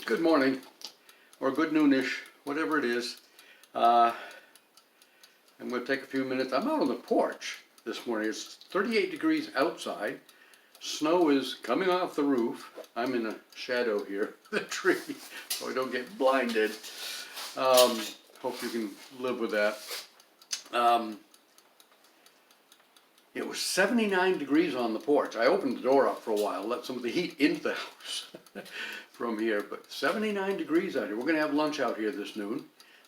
Good morning, or good noonish, whatever it is. I'm going to take a few minutes. I'm out on the porch this morning. It's 38 degrees outside. Snow is coming off the roof. I'm in a shadow here, the tree, so I don't get blinded. Hope you can live with that. It was 79 degrees on the porch. I opened the door up for a while, let some of the heat into the house from here, but 79 degrees out here. We're gonna have lunch out here this noon.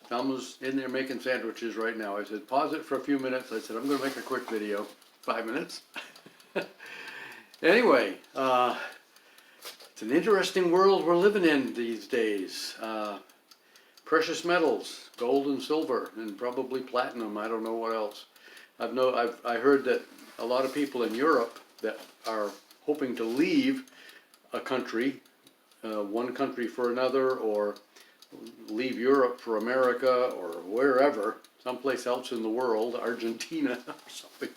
Thelma's in there making sandwiches right now. I said, pause it for a few minutes. I said, I'm gonna make a quick video, 5 minutes. Anyway, it's an interesting world we're living in these days. Precious metals, gold and silver, and probably platinum, I don't know what else. I heard that a lot of people in Europe that are hoping to leave a country, one country for another, or leave Europe for America, or wherever, someplace else in the world, Argentina or something,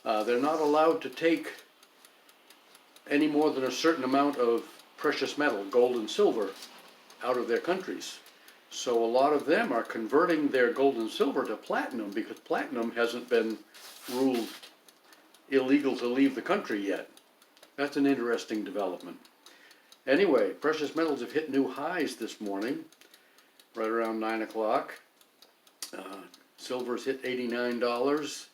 they're not allowed to take any more than a certain amount of precious metal, gold and silver, out of their countries. So a lot of them are converting their gold and silver to platinum because platinum hasn't been ruled illegal to leave the country yet. That's an interesting development. Anyway, precious metals have hit new highs this morning, right around 9 o'clock. Silver's hit $89.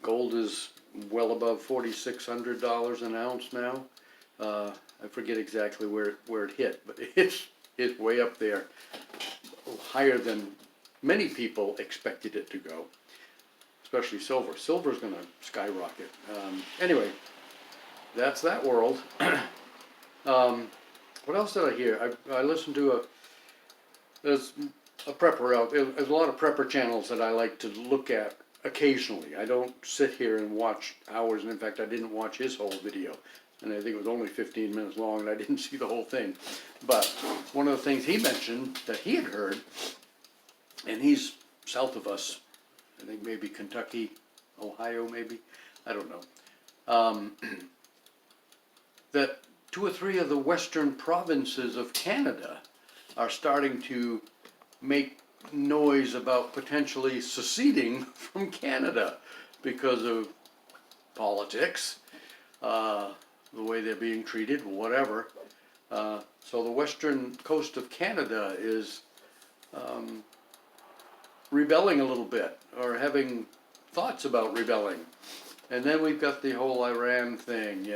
Gold is well above $4,600 an ounce now. I forget exactly where it hit, but it's way up there, higher than many people expected it to go, especially silver. Silver's going to skyrocket. Anyway, that's that world. What else did I hear? I listened to there's a prepper out. There's a lot of prepper channels that I like to look at occasionally. I don't sit here and watch hours, and in fact I didn't watch his whole video, and I think it was only 15 minutes long, and I didn't see the whole thing. But one of the things he mentioned that he had heard, and he's south of us, I think maybe Kentucky, Ohio maybe, I don't know, that 2 or 3 of the western provinces of Canada are starting to make noise about potentially seceding from Canada because of politics, the way they're being treated, whatever. So the western coast of Canada is rebelling a little bit, or having thoughts about rebelling. And then we've got the whole Iran thing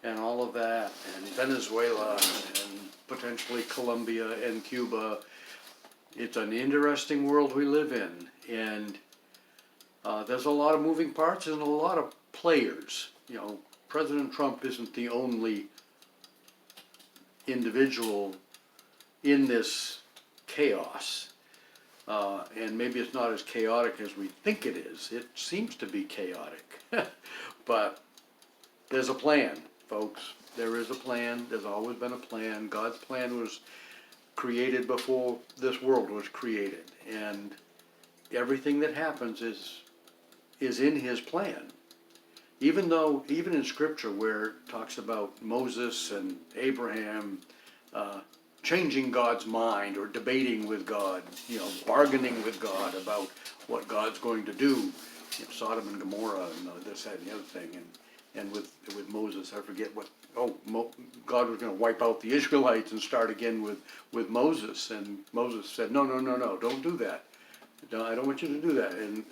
and all of that, and Venezuela, and potentially Colombia and Cuba. It's an interesting world we live in, and there's a lot of moving parts and a lot of players. You know, President Trump isn't the only individual in this chaos, and maybe it's not as chaotic as we think it is. It seems to be chaotic, but there's a plan, folks. There is a plan. There's always been a plan. God's plan was created before this world was created, and everything that happens is in his plan. Even in Scripture where it talks about Moses and Abraham changing God's mind, or debating with God, bargaining with God about what God's going to do, Sodom and Gomorrah and this, that, and the other thing, and with Moses, I forget what. God was going to wipe out the Israelites and start again with Moses, and Moses said, no, don't do that. I don't want you to do that. And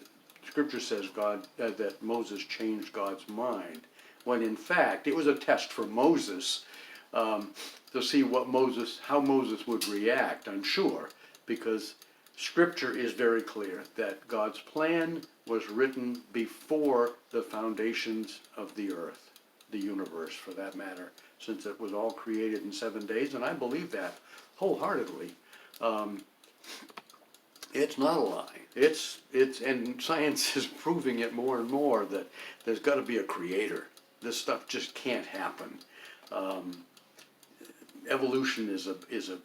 Scripture says that Moses changed God's mind, when in fact it was a test for Moses to see how Moses would react, I'm sure, because Scripture is very clear that God's plan was written before the foundations of the earth, the universe for that matter, since it was all created in 7 days, and I believe that wholeheartedly. It's not a lie. And science is proving it more and more that there's got to be a creator. This stuff just can't happen. Evolution is a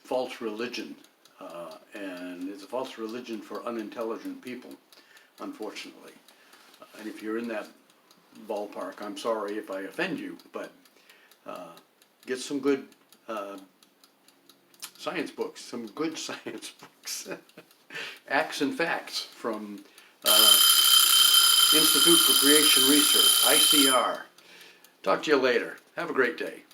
false religion, and it's a false religion for unintelligent people, unfortunately. And if you're in that ballpark, I'm sorry if I offend you, but get some good science books, some good science books. Acts and Facts from Institute for Creation Research, ICR. Talk to you later. Have a great day.